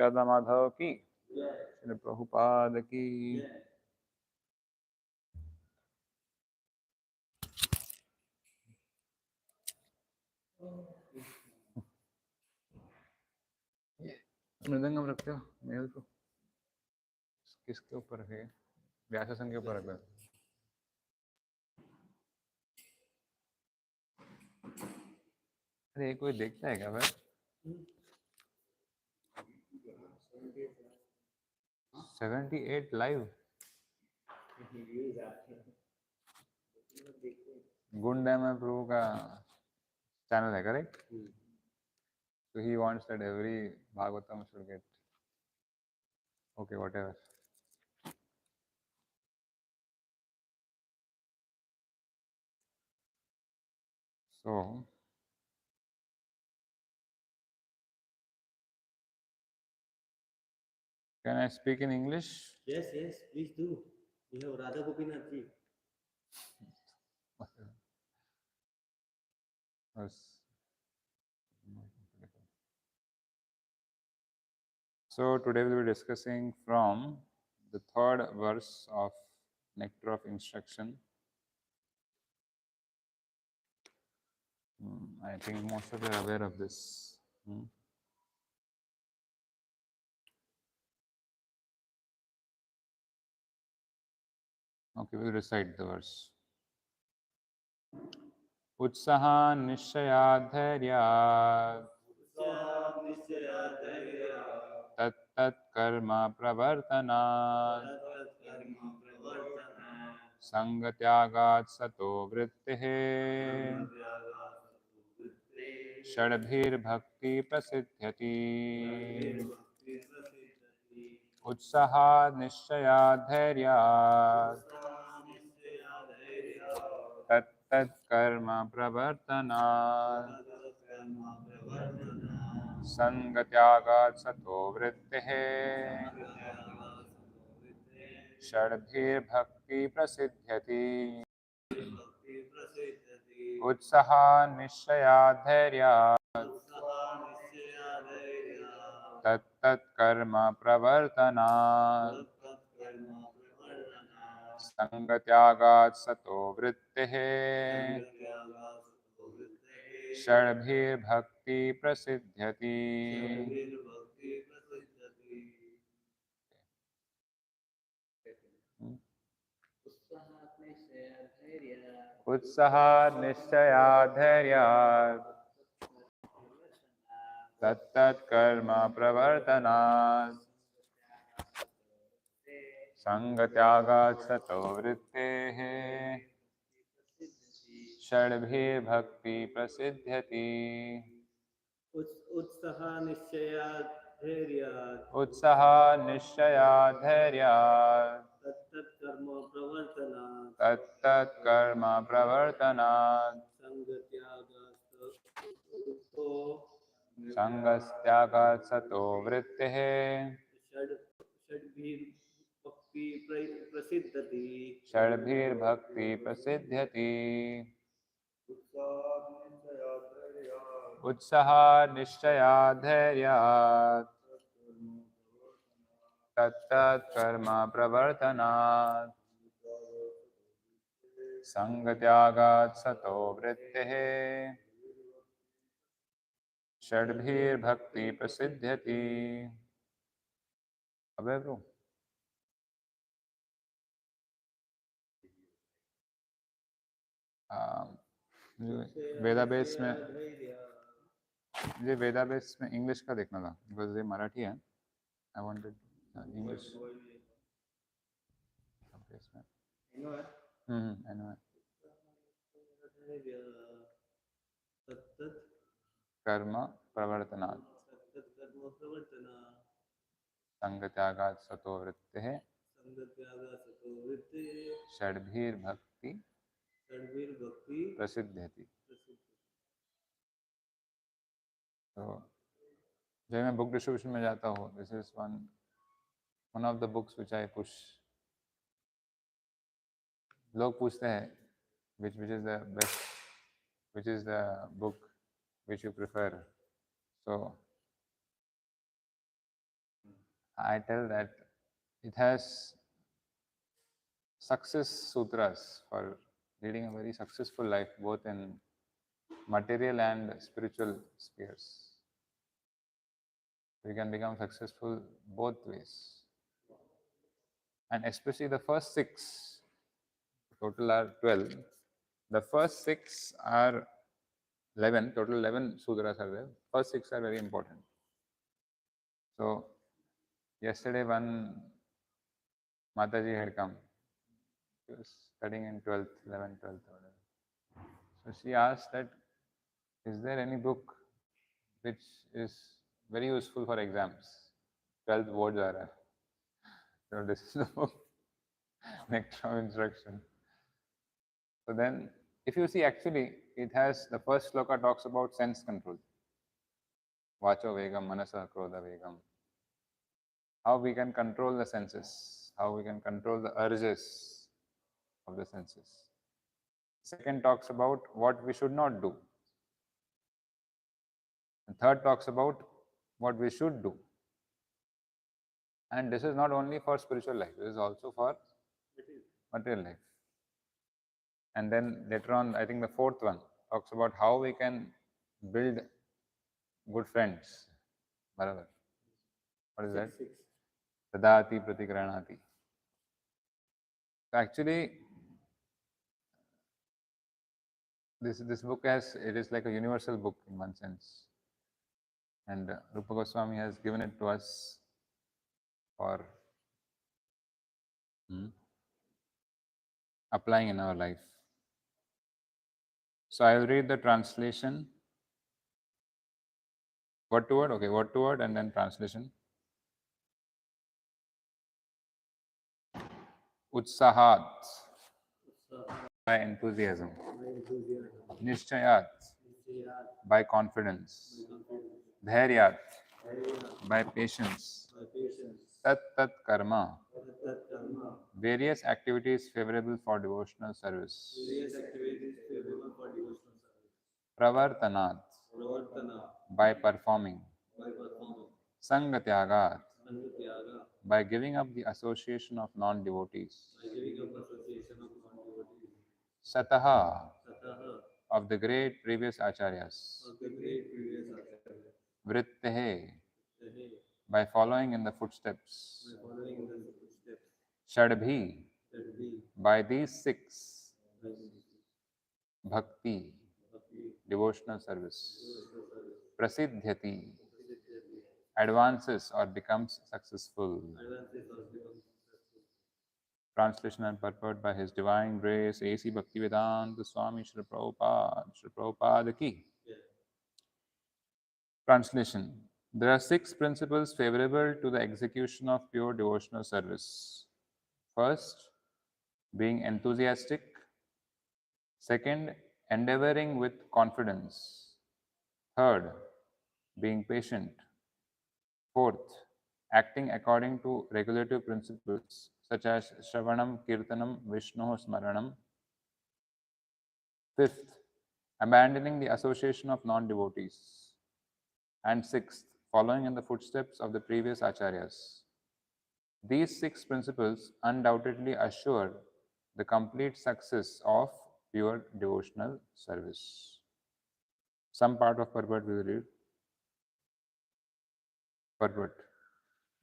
राधा माधव की, श्री प्रभुपाद की। मृदंगम रखते हो मेल को किसके ऊपर रखेगा? व्यासासन के ऊपर रख दो। अरे कोई देखता है क्या भाई? 78 लाइव गुण डैमया प्रभु का चैनल है, correct? So he wants that every Bhagavatam should get. Okay, whatever. So, can I speak in English? Yes, please do. We have Radha Gopinath ji. So today we will be discussing from the third verse of Nectar of Instruction. I think most of you are aware of this. Okay, we will recite the verse. Utsaha nishaya dhairya tat tat karma pravartana sangatyagat sato vrittihe षड्भीर भक्ति प्रसिद्ध्यति उत्साहा निश्चया धैर्या तत्तत् कर्म प्रवर्तनात् संगत्यागात् सतो वृत्तिः षड्भीर भक्ति प्रसिद्ध्यति उत्साहा निश्चया धैर्या तत्तत् कर्म प्रवर्तनात् संगत्यागात् सतो वृत्तिः षड्भीर्भक्ति प्रसिद्ध्यति। उत्साहा निश्चया धैर्या तत्तत् कर्म प्रवर्तनात् संगत्यागात् सतो वृत्तेः षड्भीर्भक्ति प्रसिद्ध्यति। उत्साहा निश्चया धैर्यात् उत्साहा निश्चया धैर्यात् तत्तत् कर्म प्रवर्तनात् तत्तत् कर्म प्रवर्तनात् संगस्त्यागात् सतो वृत्तिः षड्भीर्भक्ति प्रसिद्ध्यति। उत्साहा निश्चया धैर्यात् तत्तत् कर्म प्रवर्तनात् संगत्यागात् सतो वृत्तिः षड्भीर्भक्ति प्रसिद्ध्यति। अबे ब्रो, वेदाबेस में मुझे वेदाबेस में इंग्लिश का देखना था, बिकॉज ये मराठी है। आई वांटेड इंग्लिश में। आई नो कर्म प्रवर्तनात् संगत्यागात् सतो वृत्तिः षड्भीर्भक्ति प्रसिद्ध्यति। तो जब मैं बुक डिस्ट्रीब्यूशन में जाता हूँ, this is one of the books which I push. लोग पूछते हैं which is the best, which is the book which you prefer. So I tell that it has success sutras for leading a very successful life, both in material and spiritual spheres. We can become successful both ways. And especially the first six, total are 12. The first six are 11, total 11 sutras are there. First six are very important. So, yesterday one Mataji had come. She was studying in 12th, 11th, 12th. So she asked that, is there any book which is very useful for exams? 12th boards are. So this is the book, nectar of instruction. So then, if you see, actually, it has the first sloka talks about sense control. Vacho vegam, manasa krodha vegam. How we can control the senses, how we can control the urges of the senses. Second talks about what we should not do. And third talks about what we should do. And this is not only for spiritual life, this is also for material life. And then later on, I think the fourth one talks about how we can build good friends. Barabar. What is that? Tadati pratikranati. So actually, this book it is like a universal book in one sense. And Rupa Goswami has given it to us for applying in our life. So I will read the translation. Word to word? Okay, word to word and then translation. Utsahat, by enthusiasm. Nishchayat, by confidence. Dhairyat, by patience. Tat tat karma, various activities favorable for devotional service. Pravartanat, by performing. Sangatyagat, by giving up the association of non-devotees. Sataha, of the great previous acharyas. Vrittehe, by following in the footsteps. Shadbhi, by these six. Bhakti, devotional service. Prasiddhyati, advances or becomes successful. Translation and purport by His Divine Grace A.C. Bhaktivedanta Swami Srila Prabhupada. Srila Prabhupada ki. Translation. There are six principles favorable to the execution of pure devotional service. First, being enthusiastic. Second, endeavoring with confidence. Third, being patient. Fourth, acting according to regulative principles such as Shravanam, Kirtanam, Vishnu Smaranam. Fifth, abandoning the association of non-devotees. And sixth, following in the footsteps of the previous acharyas. These six principles undoubtedly assure the complete success of pure devotional service. Some part of purport we will read. Purport.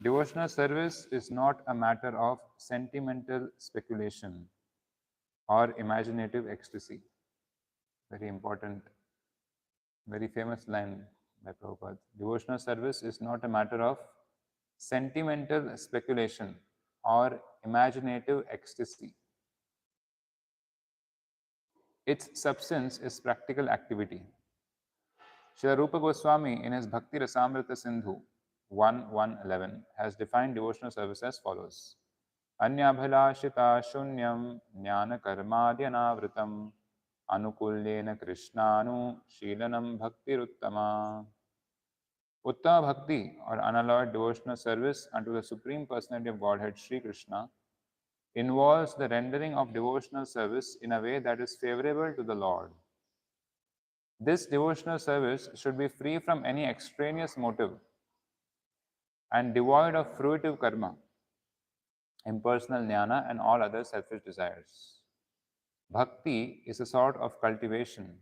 Devotional service is not a matter of sentimental speculation or imaginative ecstasy. Very important, very famous line by Prabhupada. Devotional service is not a matter of sentimental speculation or imaginative ecstasy. Its substance is practical activity. Srila Rupa Goswami in his Bhakti Rasamrita Sindhu 1.1.11 has defined devotional service as follows. Anyabhalashita shunyam jnana karmadyanavritam anukulyena krishnanu shilanam bhaktiruttama. Uttama Bhakti or unalloyed devotional service unto the Supreme Personality of Godhead Sri Krishna involves the rendering of devotional service in a way that is favorable to the Lord. This devotional service should be free from any extraneous motive and devoid of fruitive karma, impersonal jnana, and all other selfish desires. Bhakti is a sort of cultivation.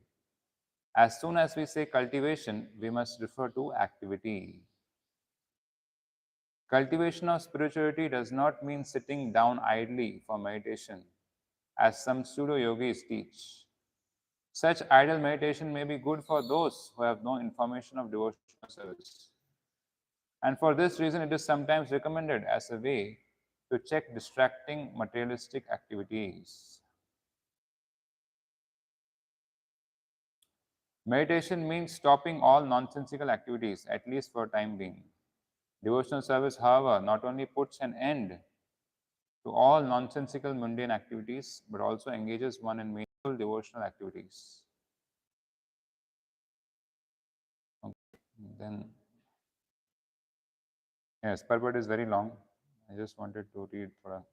As soon as we say cultivation, we must refer to activity. Cultivation of spirituality does not mean sitting down idly for meditation, as some pseudo yogis teach. Such idle meditation may be good for those who have no information of devotional service. And for this reason, it is sometimes recommended as a way to check distracting materialistic activities. Meditation means stopping all nonsensical activities, at least for time being. Devotional service, however, not only puts an end to all nonsensical mundane activities, but also engages one in meaningful devotional activities. Okay. Then, yes, purport is very long. I just wanted to read for a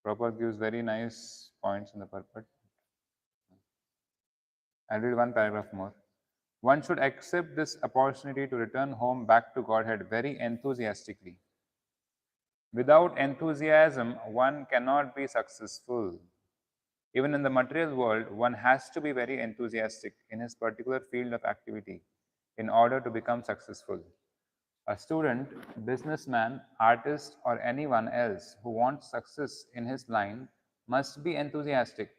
Prabhupada gives very nice points in the purport. I'll read one paragraph more. One should accept this opportunity to return home back to Godhead very enthusiastically. Without enthusiasm, one cannot be successful. Even in the material world, one has to be very enthusiastic in his particular field of activity in order to become successful. A student, businessman, artist, or anyone else who wants success in his line must be enthusiastic.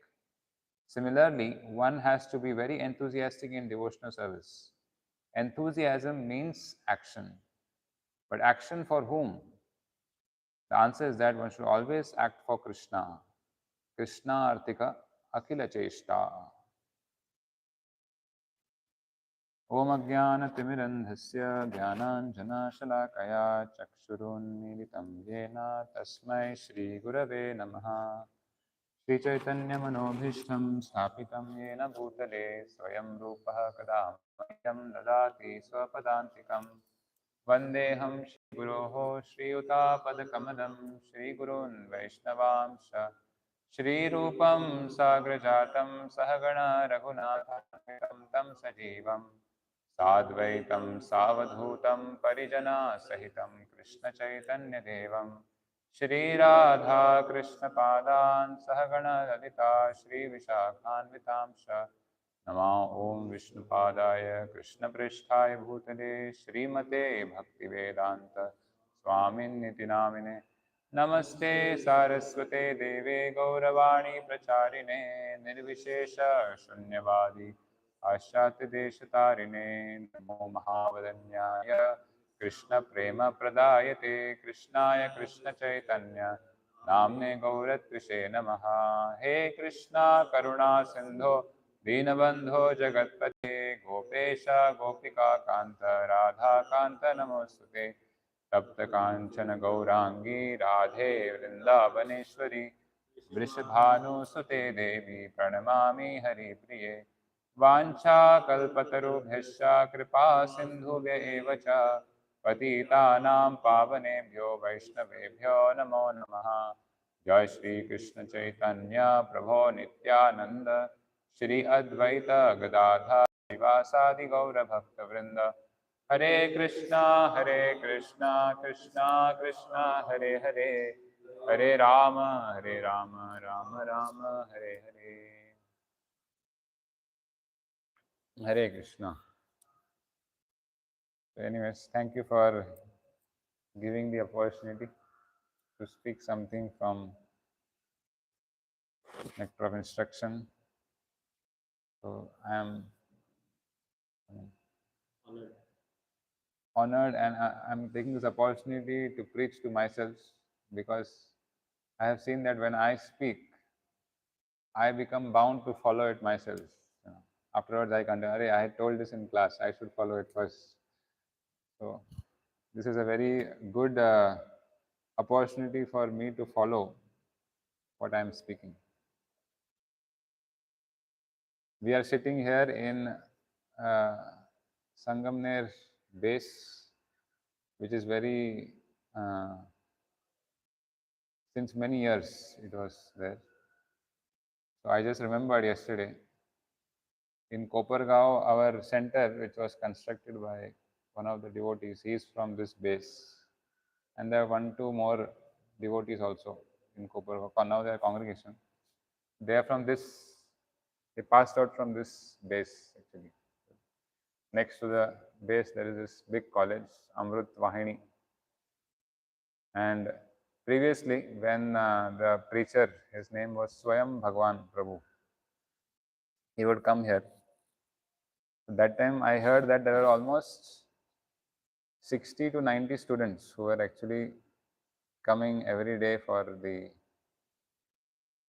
Similarly, one has to be very enthusiastic in devotional service. Enthusiasm means action. But action for whom? The answer is that one should always act for Krishna. Krishna Artika Akhila Cheshta. Om Ajnanatimirandhasya Jnananjanashalaakaya Chakshurunmilitam Yena Tasmai Shri Gurave Namaha. श्रीचैतन्यमनोभीष्टं स्थापितं येन भूतले स्वयं रूपः कदा मह्यं ददाति स्वपदान्तिकं वन्देऽहं श्रीगुरोः श्रीयुतापदकमलं श्रीगुरून् वैष्णवांश श्रीरूपं साग्रजातं सहगण रघुनाथान्वितं तं सजीवं साद्वैतं सावधूतं परिजनसहितं कृष्णचैतन्यदेवं श्रीराधा कृष्णपादान् सहगण ललिता श्रीविशाखान्वितांश नमा ॐ विष्णुपादाय कृष्णपृष्ठाय भूतले श्रीमते भक्तिवेदान्त स्वामिन्निति नामिने नमस्ते सारस्वते देवे गौरवाणी प्रचारिणे निर्विशेष शून्यवादी पाश्चात्यदेशतारिणे नमो महावदन्याय कृष्णप्रेमप्रदायते कृष्णाय कृष्णचैतन्य नाम्ने गौरत्विषे नमः। हे कृष्णा करुणा सिन्धो दीनबन्धो जगत्पते गोपेश गोपिकान्त राधाकान्त नमोऽस्तुते तप्त कांचन गौरांगी राधे वृंदावनेश्वरी वृषभानुसुते देवी प्रणमामि हरिप्रिये वाञ्छाकल्पतरुभ्यश्च कृपा सिन्धुभ्य एव च पतितानां पावनेभ्यो वैष्णवेभ्यो नमो नमः। जय श्री कृष्ण चैतन्य प्रभो नित्यानंद श्री अद्वैत गदाधर श्रीवासादि गौर भक्तवृंद हरे Krishna Krishna Krishna Hare Hare Hare Ram Ram Ram Hare Hare Hare Krishna. So anyways, thank you for giving the opportunity to speak something from Nectar of Instruction. So I am Honored. honored and I'm taking this opportunity to preach to myself because I have seen that when I speak, I become bound to follow it myself. You know. Afterwards, I can, I had told this in class, I should follow it first. So this is a very good opportunity for me to follow what I am speaking. We are sitting here in Sangamner base, which is very, since many years it was there. So I just remembered yesterday in Kopargaon, our center, which was constructed by one of the devotees, he is from this base. And there are one, two more devotees also in Koper. Now their congregation. They are from this, they passed out from this base actually. Next to the base, there is this big college, Amrut Vahini. And previously, when the preacher, his name was Swayam Bhagwan Prabhu, he would come here. That time I heard that there were almost 60 to 90 students who were actually coming every day for the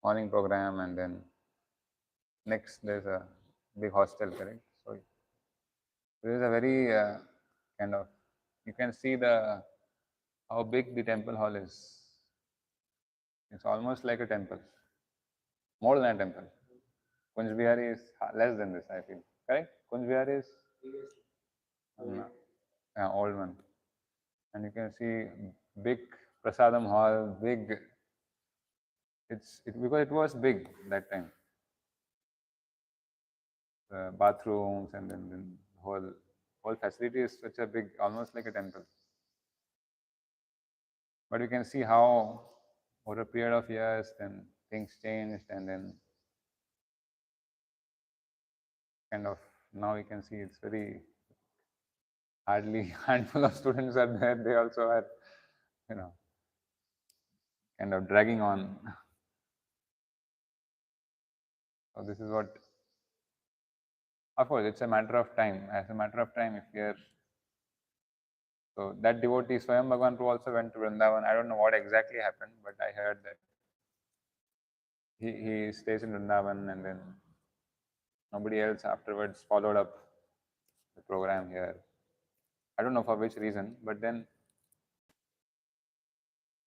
morning program, and then next there's a big hostel, correct? So this is a very kind of, you can see the how big the temple hall is. It's almost like a temple, more than a temple. Kunj Bihari is less than this, I feel. Correct? Kunj Bihari is old one. And you can see big prasadam hall, big. Because it was big that time. The bathrooms and then whole facility is such a big, almost like a temple. But you can see how over a period of years, then things changed, and then kind of now you can see it's very hardly handful of students are there. They also are, you know, kind of dragging on. So this is what, of course, it's a matter of time. As a matter of time, if you're so that devotee Swayam Bhagwan Prabhu also went to Vrindavan. I don't know what exactly happened, but I heard that he stays in Vrindavan, and then nobody else afterwards followed up the program here. I don't know for which reason, but then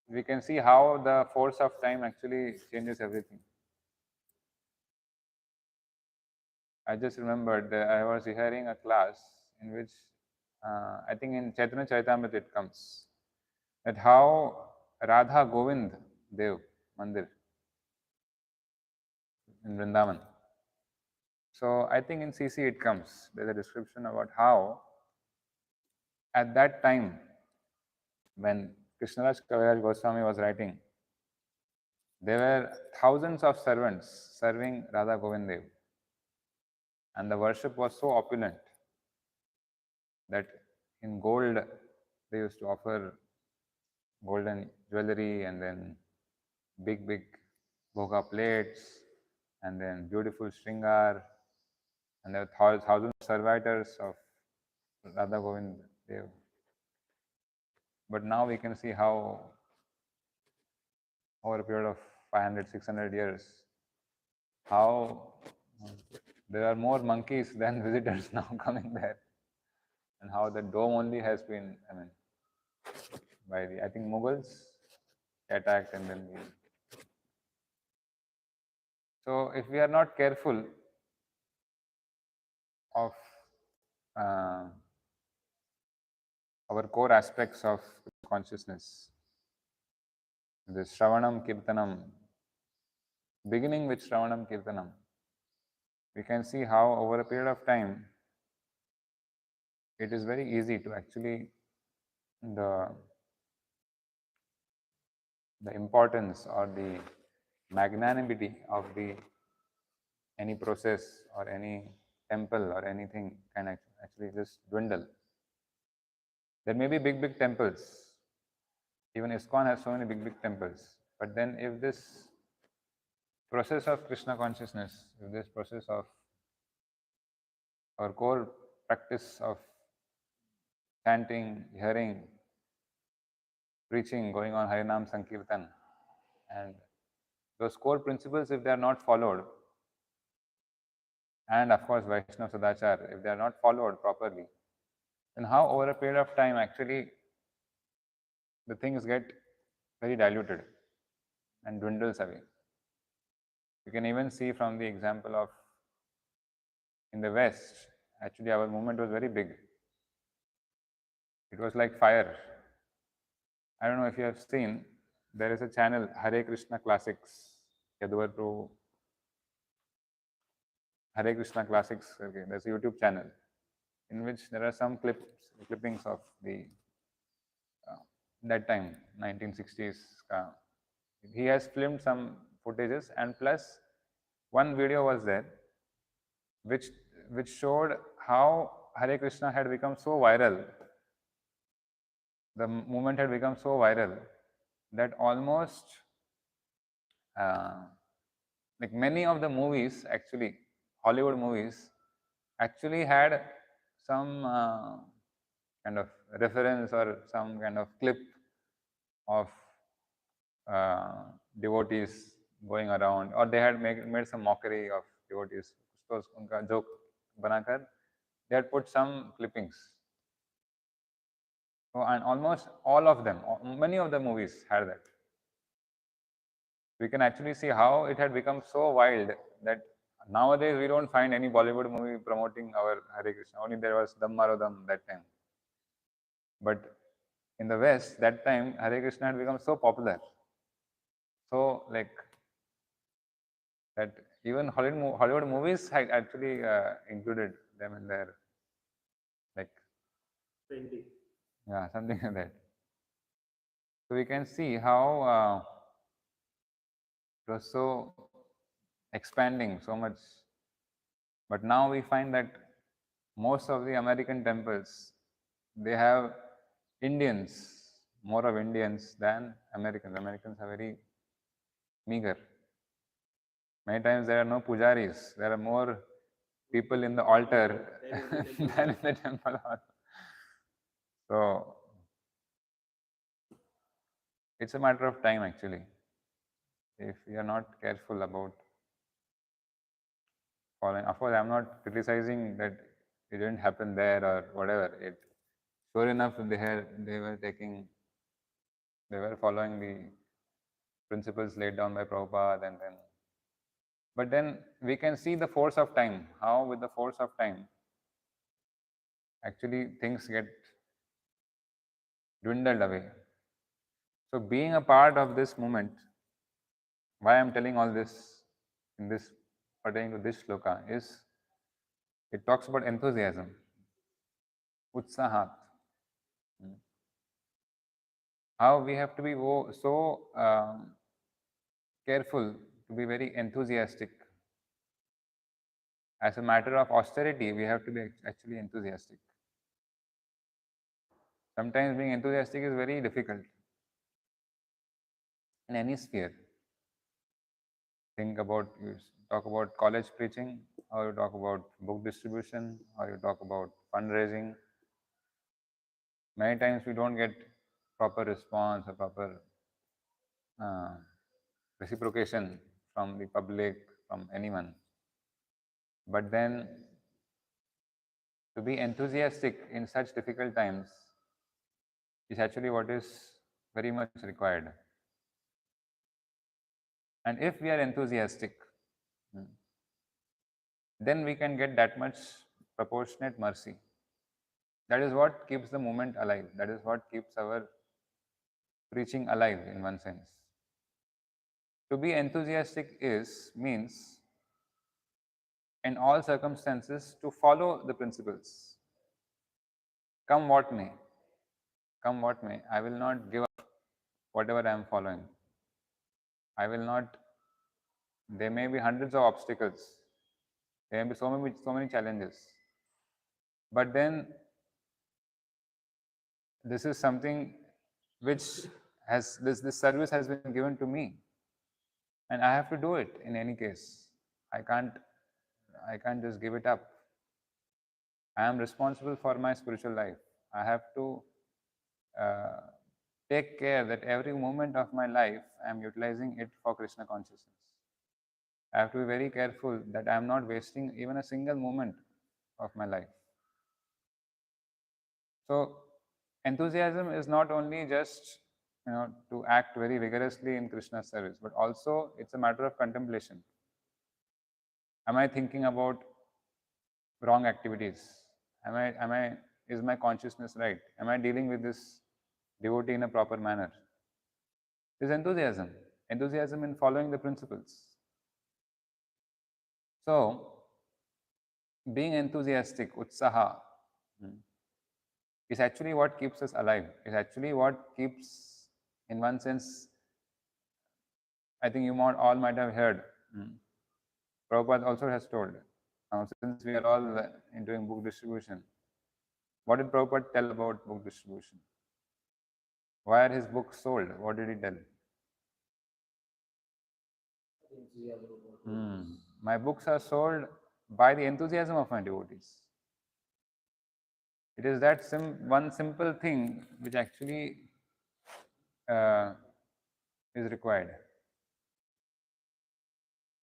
we can see how the force of time actually changes everything. I just remembered that I was hearing a class in which I think in Chaitanya Charitamrita it comes that how Radha Govind Dev Mandir in Vrindavan. So I think in CC it comes. There's a description about how at that time when Krishnaraj Kaviraj Goswami was writing, there were thousands of servants serving Radha Govind Dev. And the worship was so opulent that in gold they used to offer golden jewelry, and then big bhoga plates, and then beautiful shringar, and there were thousands of servitors of Radha Govind Dev. But now we can see how over a period of 500, 600 years, how there are more monkeys than visitors now coming there, and how the dome only has been, by the, I think, Mughals attacked, and then we. So if we are not careful of uh, our core aspects of consciousness, the Shravanam Kirtanam, beginning with Shravanam Kirtanam, we can see how over a period of time it is very easy to actually the importance or the magnanimity of the any process or any temple or anything can actually just dwindle. There may be big temples. Even ISKCON has so many big temples. But then if this process of Krishna consciousness, if this process of our core practice of chanting, hearing, preaching, going on Harinam Sankirtan, and those core principles, if they are not followed, and of course Vaishnava Sadachar, if they are not followed properly, then how over a period of time actually the things get very diluted and dwindles away. You can even see from the example of in the West, actually our movement was very big. It was like fire. I don't know if you have seen, there is a channel, Hare Krishna Classics, Yaduvar Prabhu, Hare Krishna Classics, okay, there's a YouTube channel. in which there are some clippings of the that time 1960s. He has filmed some footages, and plus one video was there which which showed how Hare Krishna had become so viral. The movement had become so viral that almost uh, like many of the movies, actually Hollywood movies, actually had some kind of reference or some kind of clip of uh, devotees going around, or they had made some mockery of devotees. So उनका joke बनाकर they had put some clippings. So, and almost all of them, many of the movies had that. We can actually see how it had become so wild that nowadays we don't find any Bollywood movie promoting our Hare Krishna. Only there was Dam Maro Dam that time. But in the West, that time Hare Krishna had become so popular. So like that even Hollywood movies had actually included them in their like Trending. yeah, something like that. So we can see how it was so expanding so much. But now we find that most of the American temples they have Indians, more of Indians than Americans. Americans are very meager. Many times there are no pujaris. There are more people in the altar Then in the temple than hall. in the temple hall. So it's a matter of time actually. If we are not careful about following, of course, I'm not criticizing that it didn't happen there or whatever. It sure enough they were following the principles laid down by Prabhupada, and then but then we can see the force of time. How with the force of time, actually things get dwindled away. So being a part of this movement, why I'm telling all this in this pertaining to this shloka is it talks about enthusiasm, utsahat. How we have to be so careful to be very enthusiastic. As a matter of austerity, we have to be actually enthusiastic. Sometimes being enthusiastic is very difficult in any sphere. Think about you talk about college preaching, or you talk about book distribution, or you talk about fundraising. Many times we don't get proper response or proper uh, reciprocation from the public, from anyone. But then to be enthusiastic in such difficult times is actually what is very much required. And if we are enthusiastic, then we can get that much proportionate mercy. That is what keeps the movement alive. That is what keeps our preaching alive in one sense. To be enthusiastic is means in all circumstances to follow the principles. Come what may, come what may, I will not give up whatever I am following. I will not, there may be hundreds of obstacles, there may be so many challenges. But then this is something which has this service has been given to me, and I have to do it in any case. I can't I can't just give it up. I am responsible for my spiritual life. I have to uh, take care that every moment of my life I am utilizing it for Krishna consciousness. I have to be very careful that I am not wasting even a single moment of my life. So enthusiasm is not only just to act very vigorously in Krishna's service, but also it's a matter of contemplation. Am I thinking about wrong activities? Is my consciousness right? Am I dealing with this devotee in a proper manner? Is enthusiasm in following the principles. So, being enthusiastic, utsaha, is actually what keeps us alive. Is actually what keeps, in one sense, I think you all might have heard. Prabhupada also has told. Now, since we are all doing book distribution, what did Prabhupada tell about book distribution? Why are his books sold? What did he tell? My books are sold by the enthusiasm of my devotees. It is that one simple thing which actually uh, is required.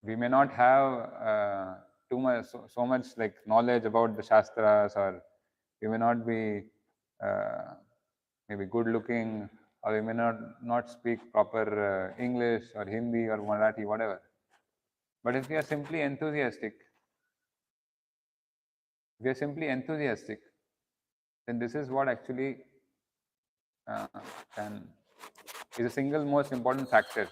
We may not have too much, so much like knowledge about the shastras, or we may not be maybe good looking, or we may not speak proper English or Hindi or Marathi, whatever. But if we are simply enthusiastic, then this is what actually uh, can is a single most important factor.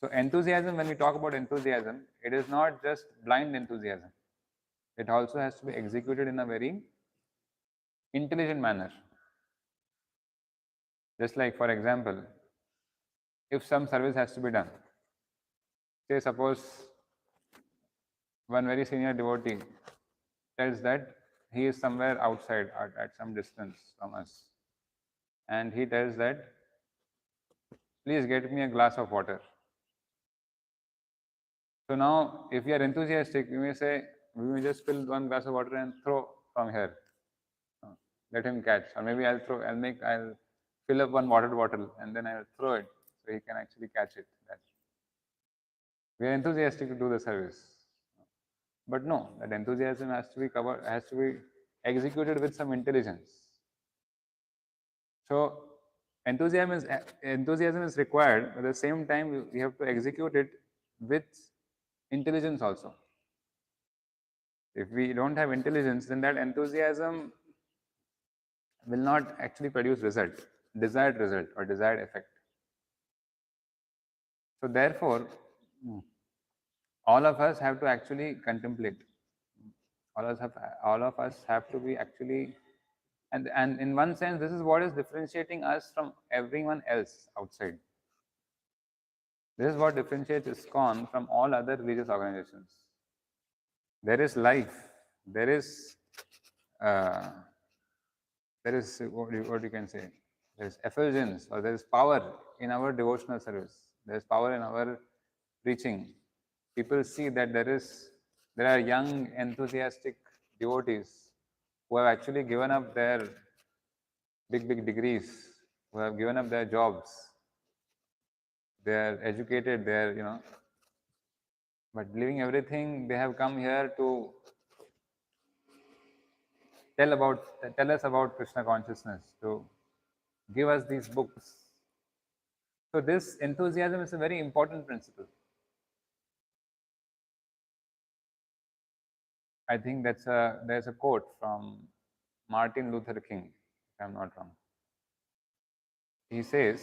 So enthusiasm, when we talk about enthusiasm, it is not just blind enthusiasm. It also has to be executed in a very intelligent manner. Just like, for example, if some service has to be done, say suppose one very senior devotee tells that he is somewhere outside at some distance from us, and he tells that, please get me a glass of water. So now, if we are enthusiastic, we may say, we may just fill one glass of water and throw from here. Let him catch, or maybe I'll fill up one water bottle and then I'll throw it so he can actually catch it. We are enthusiastic to do the service, but no, that enthusiasm has to be executed with some intelligence. So enthusiasm is required, but at the same time we have to execute it with intelligence also. If we don't have intelligence, then that enthusiasm will not actually produce desired result or desired effect. So therefore, all of us have to actually contemplate. All of us have to be actually, and in one sense, this is what is differentiating us from everyone else outside. This is what differentiates ISKCON from all other religious organizations. There is life. There is uh, what you can say. There is effulgence, or there is power in our devotional service. There is power in our preaching. People see that there are young, enthusiastic devotees who have actually given up their big degrees, who have given up their jobs. They are educated. They are but leaving everything, they have come here to tell us about Krishna consciousness, to give us these books. So this enthusiasm is a very important principle. I think there's a quote from Martin Luther King, if I'm not wrong. He says,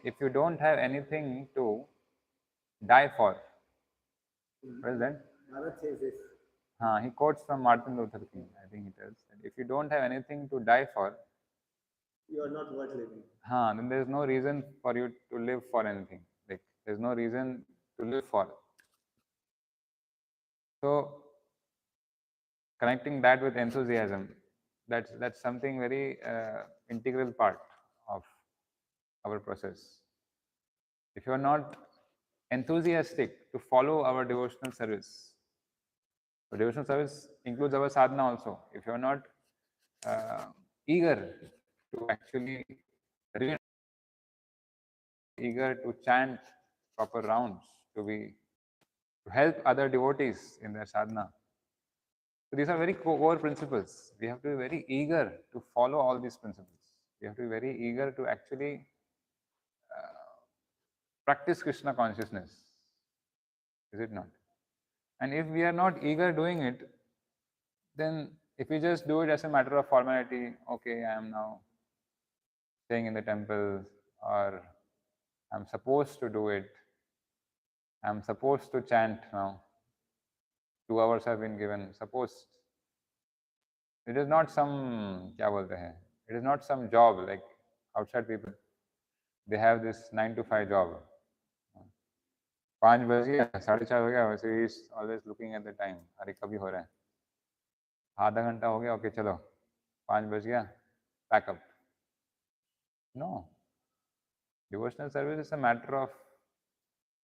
if you don't have anything to die for, what is that? Bharat says this. He quotes from Martin Luther King. I think it is. If you don't have anything to die for, you are not worth living. Then there's no reason for you to live for anything. Like there's no reason to live for. So connecting that with enthusiasm, that's something very integral part of our process. If you are not enthusiastic to follow our devotional service, the devotional service includes our sadhana also. If you are not eager to actually read, eager to chant proper rounds, to help other devotees in their sadhana. So these are very core principles. We have to be very eager to follow all these principles. We have to be very eager to actually practice Krishna consciousness. Is it not? And if we are not eager doing it, then if we just do it as a matter of formality, okay, I am now staying in the temple, or I'm supposed to do it, I'm supposed to chant now, 2 hours have been given, supposed. It is not some, क्या बोलते हैं, it is not some job like outside people. They have this 9 to 5 job. 5 बज गया, 4:30 हो गया, वैसे ही always looking at the time. अरे कभी हो रहा है, आधा घंटा हो गया, ओके चलो 5 बज गया, pack up. No, devotional service is a matter of,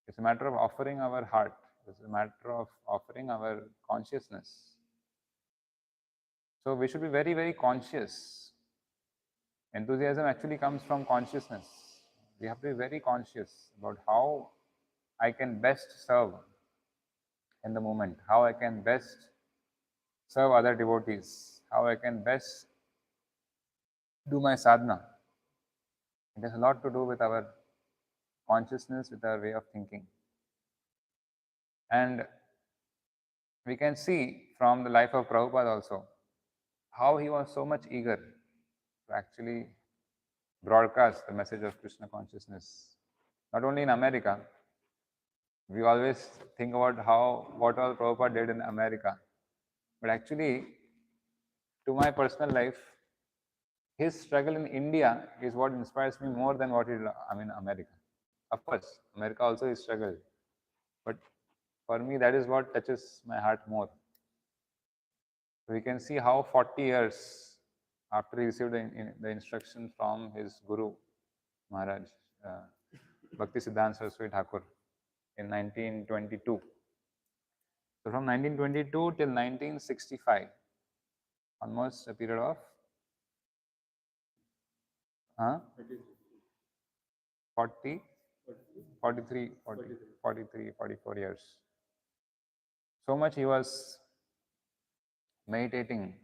it's a matter of offering our heart. It's a matter of offering our consciousness. So we should be very, very conscious. Enthusiasm actually comes from consciousness. We have to be very conscious about how I can best serve in the moment, how I can best serve other devotees, how I can best do my sadhana. It has a lot to do with our consciousness, with our way of thinking. And we can see from the life of Prabhupada also how he was so much eager to actually broadcast the message of Krishna consciousness. Not only in America, we always think about what all Prabhupada did in America. But actually, to my personal life, his struggle in India is what inspires me more than what he did in America. Of course, America also is struggle. But for me, that is what touches my heart more. We can see how 40 years after he received the instruction from his Guru Maharaj, Bhakti Siddhanta Saraswati Thakur, in 1922. So from 1922 till 1965, almost a period of 40, 43, 40, 43, 44 years. So much he was meditating.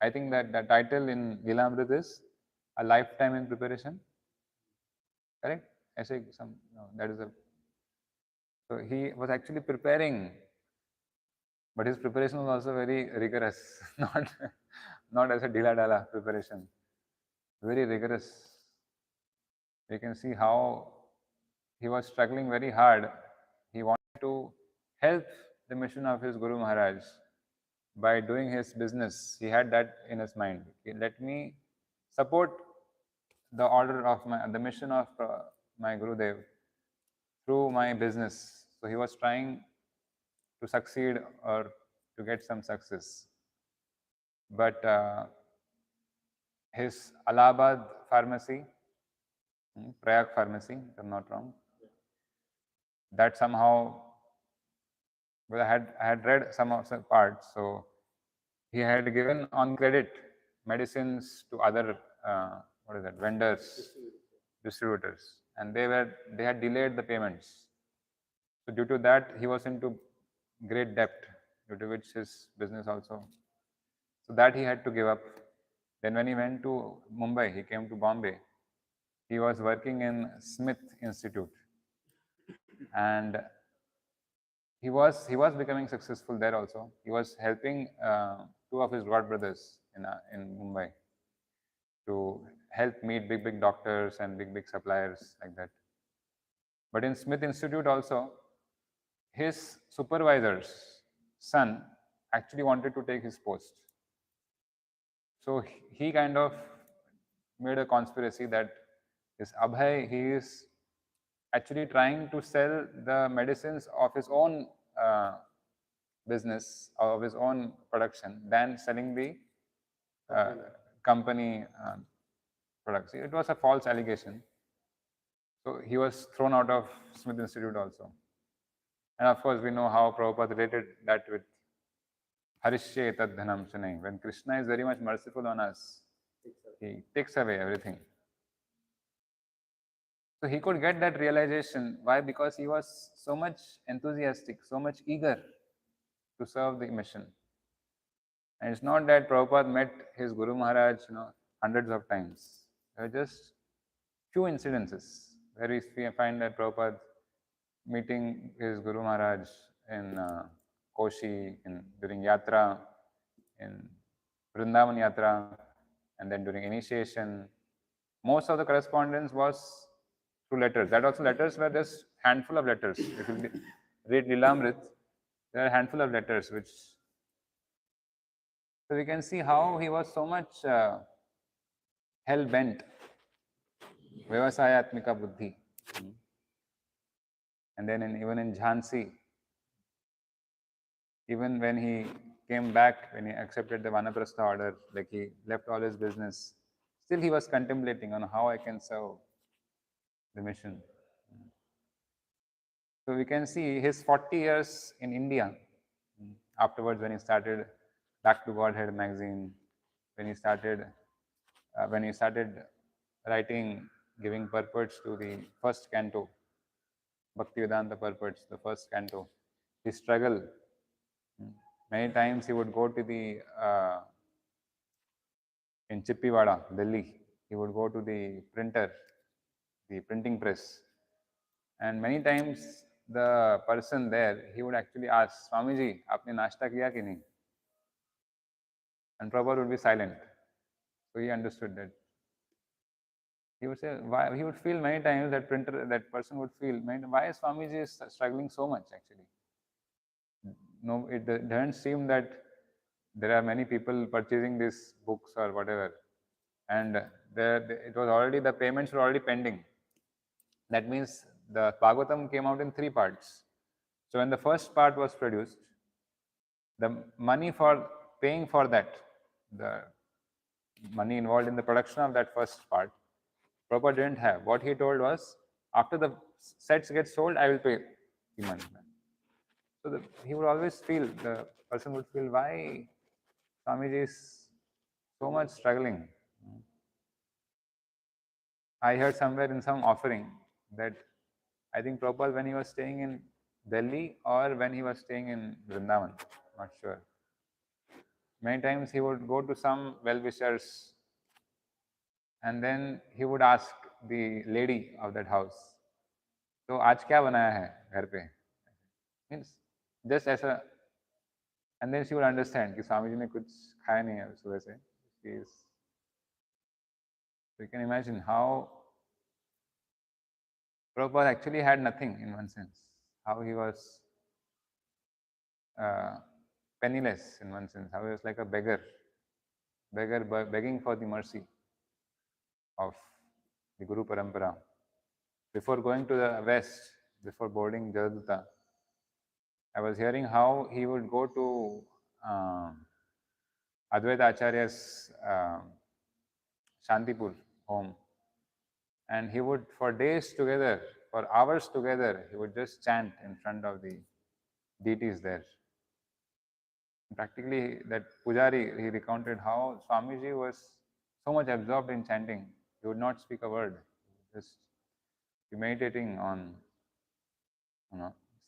I think that the title in Gilamrit is A Lifetime in Preparation. Correct? I say some, no, that is a. So he was actually preparing, but his preparation was also very rigorous, not as a dila dala preparation, very rigorous. You can see how he was struggling very hard. He wanted to help the mission of his Guru Maharaj by doing his business. He had that in his mind. Let me support the order of the mission of my Gurudev through my business. So he was trying to succeed or to get some success. But his Allahabad pharmacy, Prayag pharmacy, if I'm not wrong, that somehow, well, I had read some of the parts, so he had given on credit medicines to other vendors, distributors, and they had delayed the payments. So due to that, he was into great debt, due to which his business also. So that he had to give up. Then when he went to Mumbai, he came to Bombay. He was working in Smith Institute, and he was becoming successful there also. He was helping two of his god brothers in Mumbai to help meet big doctors and big suppliers like that. But in Smith Institute also, his supervisor's son actually wanted to take his post. So he kind of made a conspiracy that this Abhay, he is actually trying to sell the medicines of his own business, of his own production, than selling the company products. It was a false allegation. So he was thrown out of Smith Institute also. And of course, we know how Prabhupada related that with Harishye tad dhanam shanai. When Krishna is very much merciful on us, he takes away everything. So he could get that realization. Why? Because he was so much enthusiastic, so much eager to serve the mission. And it's not that Prabhupada met his Guru Maharaj, hundreds of times. There are just few incidences where we find that Prabhupada meeting his Guru Maharaj in Koshi, during Yatra, in Vrindavan Yatra, and then during initiation. Most of the correspondence was through letters. That also letters were just handful of letters. If you read Lilamrit, there are a handful of letters which. So we can see how he was so much hell bent, Vyavasayatmika buddhi. And then even in Jhansi, even when he came back, when he accepted the Vanaprastha order, like he left all his business, still he was contemplating on how I can serve the mission. So we can see his 40 years in India. Afterwards, when he started Back to Godhead magazine, when he started writing, giving purports to the first canto, Bhaktivedanta purports, the first canto, his struggle. Many times he would go to the in Chippiwada, Delhi. He would go to the printer, the printing press, and many times the person there, he would actually ask, Swamiji, आपने नाश्ता किया कि नहीं? And Prabhupada would be silent. So he understood that. He would say, why? He would feel many times that person would feel, why Swamiji is struggling so much actually? No, it doesn't seem that there are many people purchasing these books or whatever, and it was already, the payments were already pending. That means the Bhagavatam came out in 3 parts. So when the first part was produced, the money for paying for that, the money involved in the production of that first part, Prabhupada didn't have. What he told was, after the sets get sold, I will pay the money. So he would always feel, the person would feel, why Swamiji is so much struggling. I heard somewhere in some offering that I think Prabhupada, when he was staying in Delhi or when he was staying in Vrindavan, not sure. Many times he would go to some well-wishers and then he would ask the lady of that house, तो आज क्या बनाया है घर पे? Means just as a, and then she would understand कि स्वामी जी ने कुछ खाया नहीं है सुबह से. So you can imagine how Prabhupada actually had nothing in one sense. How he was uh, penniless in one sense. How he was like a beggar begging for the mercy of the Guru Parampara. Before going to the West, before boarding Jaladuta, I was hearing how he would go to Advaita Acharya's Shantipur home, and he would, for days together, for hours together, he would just chant in front of the deities there. Practically, that Pujari, he recounted how Swamiji was so much absorbed in chanting, he would not speak a word, just be meditating on,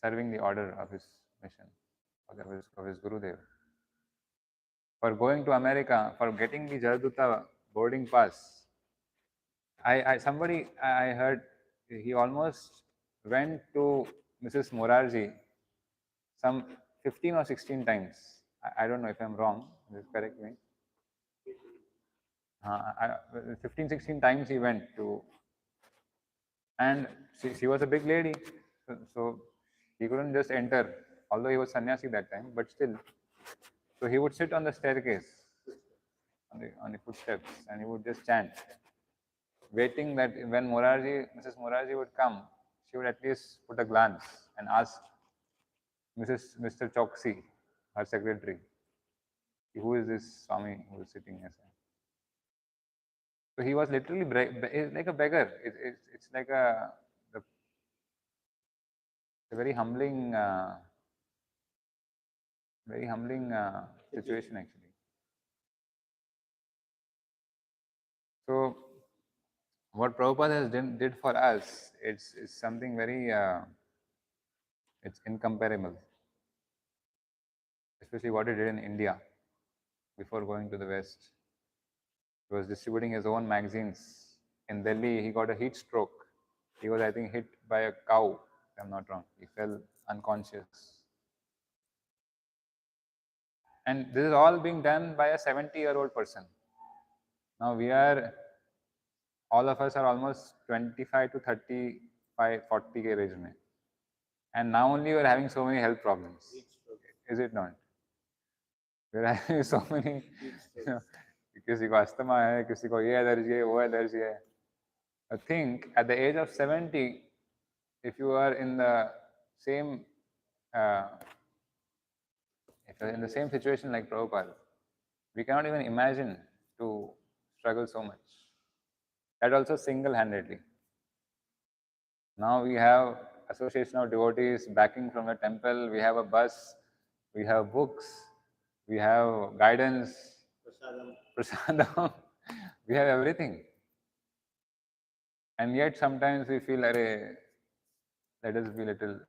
serving the order of his mission, of his Gurudev. For going to America, for getting the Jaladuta boarding pass, I heard he almost went to Mrs. Morarji some 15 or 16 times. I don't know if I'm wrong, just correct me. 15, 16 times he went to, and she was a big lady, so he couldn't just enter, although he was sannyasi that time, but still. So he would sit on the staircase, on the footsteps, and he would just chant, waiting that when Mrs. Morarji would come, she would at least put a glance and ask Mr. Choksi, her secretary, who is this Swami who is sitting here? So he was literally like a beggar. It's like a very humbling, situation actually. So what Prabhupada has did for us, it's something very, it's incomparable. Especially what he did in India before going to the West. He was distributing his own magazines. In Delhi, he got a heat stroke. He was, I think, hit by a cow, if I'm not wrong. He fell unconscious. And this is all being done by a 70-year-old person. Now all of us are almost 25 to 35, 40 ke age mein. And now only we are having so many health problems. Is it not? We're having so many, Deep you know, strokes. किसी को asthma है, किसी को ये allergy है, वो allergy है. I think at the age of 70, if you are in the same, uh, if you're in the same situation like Prabhupada, we cannot even imagine to struggle so much. That also single-handedly. Now we have association of devotees backing from the temple. We have a bus. We have books. We have guidance. Prasadam. Prasadam. We have everything. And yet sometimes we feel, Arey, let us be little.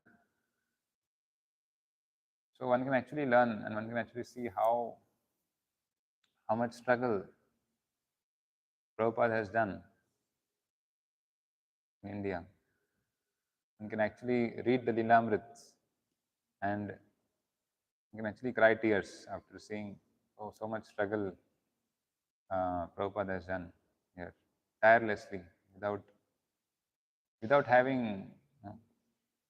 So one can actually learn and one can actually see how much struggle Prabhupada has done in India. One can actually read the Lilamrits and you can actually cry tears after seeing so much struggle Prabhupada has done here, tirelessly, without having,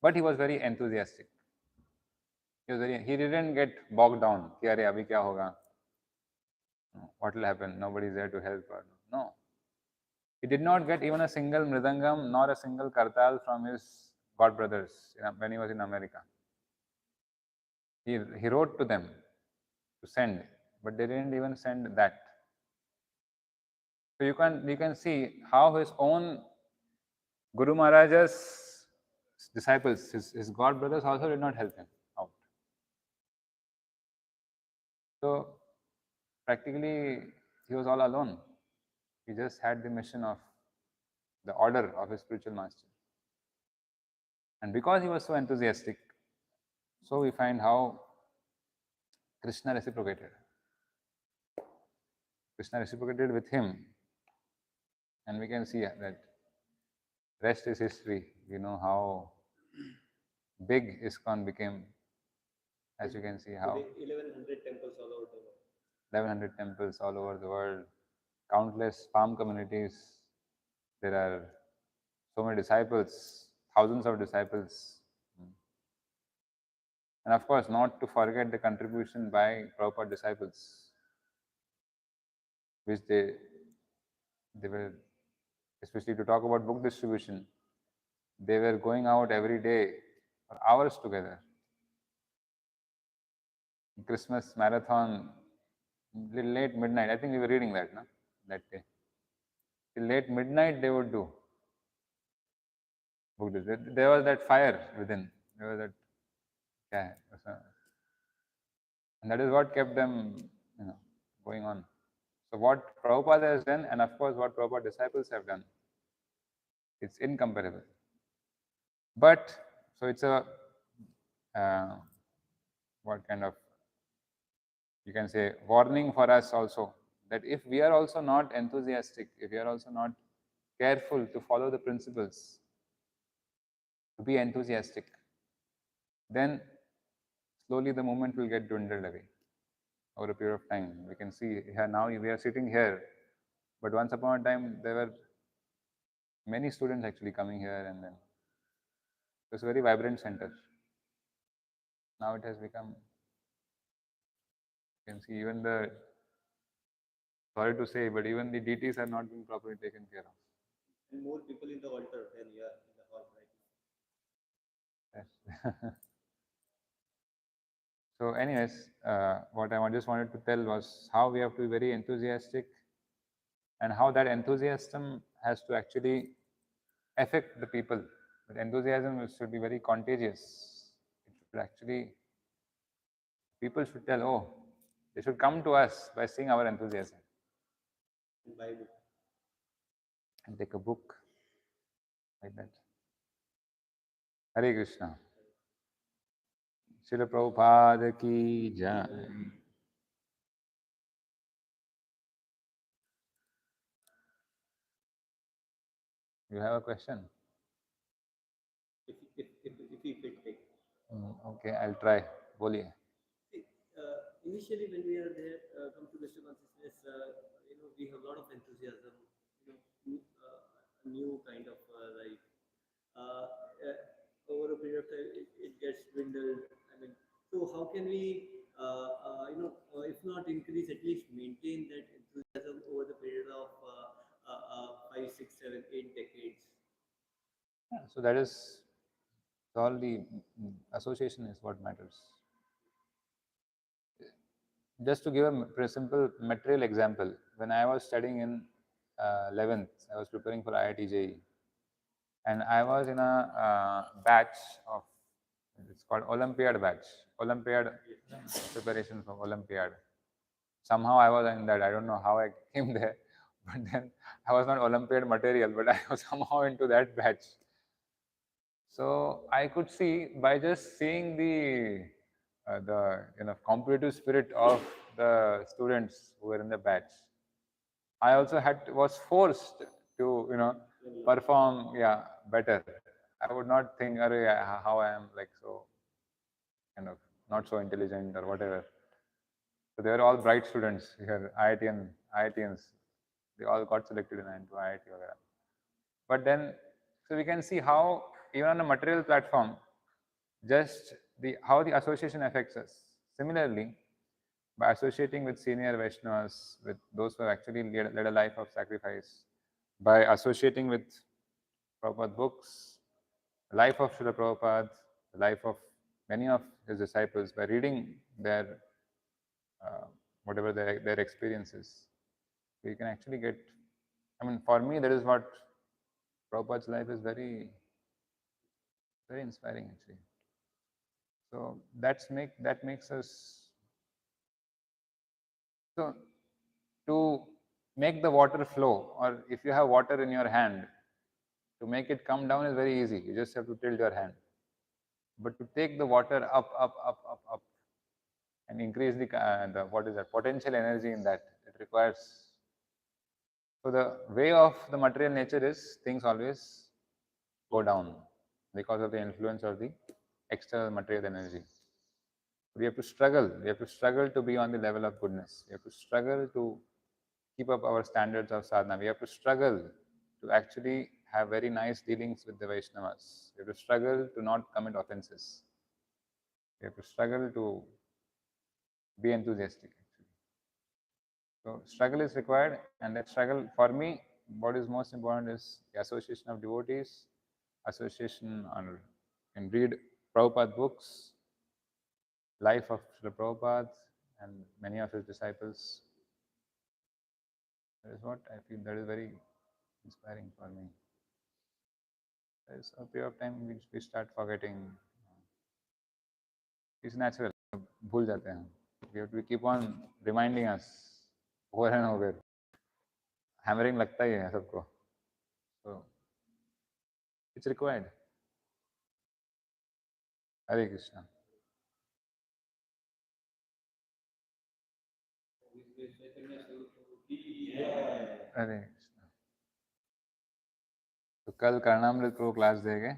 but he was very enthusiastic. He didn't get bogged down. कि अरे अभी क्या होगा? What will happen? Nobody is there to help. Or no. He did not get even a single mridangam nor a single kartal from his god brothers when he was in America. He wrote to them to send, but they didn't even send that. So you can see how his own Guru Maharaja's disciples, his god brothers also did not help him out. So practically he was all alone. He just had the mission of the order of his spiritual master. And because he was so enthusiastic, so we find how Krishna reciprocated. Krishna reciprocated with him, and we can see that rest is history. We know how big ISKCON became, as you can see how Today, 1100 temples all over the world. 1100 temples all over the world, countless farm communities. There are so many disciples, thousands of disciples. And of course, not to forget the contribution by Prabhupada disciples, which they were, especially to talk about book distribution, they were going out every day for hours together. Christmas marathon, late midnight. I think we were reading that, no? That day. Till late midnight they would do book distribution. There was that fire within. There was that, yeah, and that is what kept them, going on. So what Prabhupada has done, and of course what Prabhupada disciples have done, it's incomparable. But so it's a uh, what kind of, you can say, warning for us also, that if we are also not enthusiastic, if we are also not careful to follow the principles, to be enthusiastic, then slowly the movement will get dwindled away over a period of time. We can see here now we are sitting here, but once upon a time there were many students actually coming here, and then it was a very vibrant center. Now it has become, you can see even the, sorry to say, but even the DTs are not being properly taken care of. And more people in the altar than here in the hall right Yes. So, anyways, what I just wanted to tell was how we have to be very enthusiastic, and how that enthusiasm has to actually affect the people. But enthusiasm should be very contagious. It should actually, people should tell, oh, they should come to us by seeing our enthusiasm now. And Bible. and take a book like that. Hare Krishna. Srila Prabhupada ki jai. You have a question? If we fit take. Okay, I'll try. Boliye. See, initially when we are there, come to Krishna consciousness, we have a lot of enthusiasm, a new kind of life. Uh, over a period of time, it gets dwindled. I mean, so how can we if not increase, at least maintain that enthusiasm over the period of 5, 6, 7, 8 decades. Yeah, so that is all the association is what matters. Just to give a simple material example, when I was studying in 11th, I was preparing for IIT JEE, and I was in a batch of, it's called Olympiad batch, Olympiad preparation for Olympiad. Somehow I was in that. I don't know how I came there, but then I was not Olympiad material, but I was somehow into that batch. So I could see by just seeing the competitive spirit of the students who were in the batch. I also was forced to perform better. I would not think how I am like so kind of not so intelligent or whatever. So they were all bright students here, IITians. They all got selected into IIT. Vagara. But then, so we can see how even on a material platform, just how the association affects us. Similarly, by associating with senior Vaishnavas, with those who have actually led a life of sacrifice, by associating with Prabhupada books, the life of Srila Prabhupada, the life of many of his disciples, by reading their uh, whatever their experiences, we can actually get. I mean, for me, that is what Prabhupada's life is very inspiring actually. So that makes us so to make the water flow, or if you have water in your hand, to make it come down is very easy. You just have to tilt your hand. But to take the water up, and increase the what is that potential energy in that, it requires. So the way of the material nature is things always go down because of the influence of the external material energy. We have to struggle. We have to struggle to be on the level of goodness. We have to struggle to keep up our standards of sadhana. We have to struggle to actually have very nice dealings with the Vaishnavas. We have to struggle to not commit offenses. We have to struggle to be enthusiastic. Actually. So struggle is required, and that struggle for me, what is most important is the association of devotees, association on and read Prabhupada books, life of Srila Prabhupada and many of his disciples. That is what I feel that is very inspiring for me. There is a period of time which we start forgetting. It's natural. भूल जाते हैं. We have to keep on reminding us over and over. Hammering लगता ही है सबको. So it's required. Hare Krishna. हरे कृष्णा. तो कल कर्णामृत pro class देंगे.